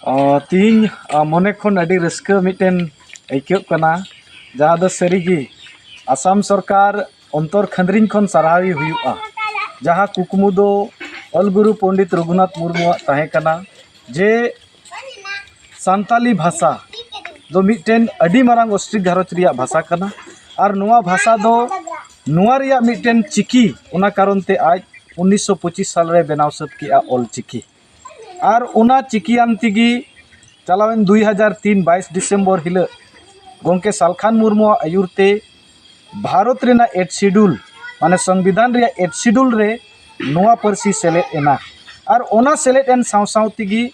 तीन मने खन अड़ी रस्का मिटेन आइक्योग कना जहाँ दो सरीगी आसाम सरकार अंतर खंद्रिन खन सारावी हुआ जहाँ कुकमु दो अलगुरु पंडित रघुनाथ मुर्मू ताहे कना जे सांताली भाषा दो मिटेन अड़ी मारांग ऑस्ट्रिक घारोच रिया भाषा कना और नुआ भाषा दो नुआ रिया मिटेन चिकी उना कारण ते आज 1925 साल रे बनाव सत किया ऑल चिकी और उना चिकियान तिगी चलावेन 2003 22 डिसेम्बर हिल गोंके सालखान मुर्मू आयुरते भारत रेना 8 शेड्यूल माने संविधान रे 8 शेड्यूल रे नुआ परसी सेलेट एना और ओना सेलेट एन साव साव तिगी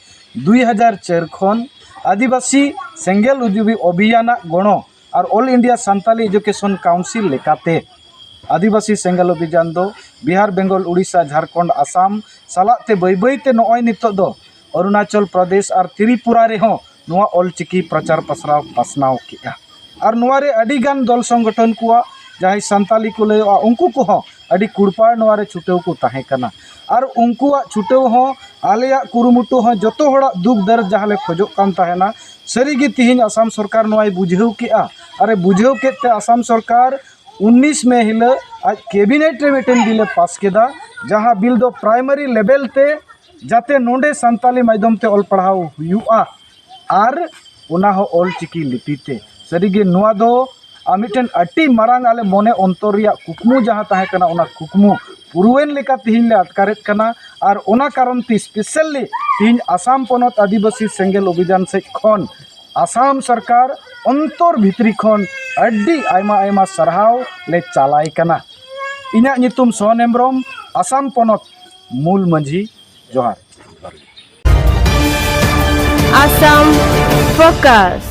2004 खन आदिवासी सेंगेल उद्योगी अभियान गणो और all India Santali education council लेकाते आदिवासी सेंगेल अभियान दो बिहार बेंगल उड़ीसा झारखंड आसाम सालाते बै बैते नय नितो दो अरुणाचल प्रदेश और त्रिपुरा रे हो नुआ ऑलचिकी प्रचार पासनाव किया और नुआ रे अडी गान दल संगठन को जहां सांताली को लय उनको को हो अडी कुड़पाड़ नुआ रे छुटेव को ताहे कना और उनको छुटेव हो आलेया कुरुमुटु हो जतो होड़ा दुख दर्द जहां ले खोजो कान ताहेना सरीगी तिहिन आसाम सरकार नुआई बुझेव किया अरे बुझेव केते आसाम सरकार 19 में हिल आज कैबिनेट रे मिटेन बिल पास केदा जहां बिल दो प्राइमरी लेवल ते जाते नोंडे सांताली माध्यम ते ऑल पढ़ाव हुआ और उना हो ऑल चिकी लिपि ते सरीगे नुआ दो मिटेन अटी मारांग आले मोने अंतर रिया कुकमु जहां ताहे कना उना कुकमु पुरुवेन लेका तिहिन ले अटकारेत कना और उना कारण ती स्पेशली तिहिन आसाम पनत आदिवासी सेंगेल अभियान से खन आसाम सरकार अंतर भित्री खन अड्डी आयमा आयमा सरहाव ले चालाय कना इना नितुम सोन हेम्ब्रम आसाम पनत मूल मंझी जोहार Assam Focus.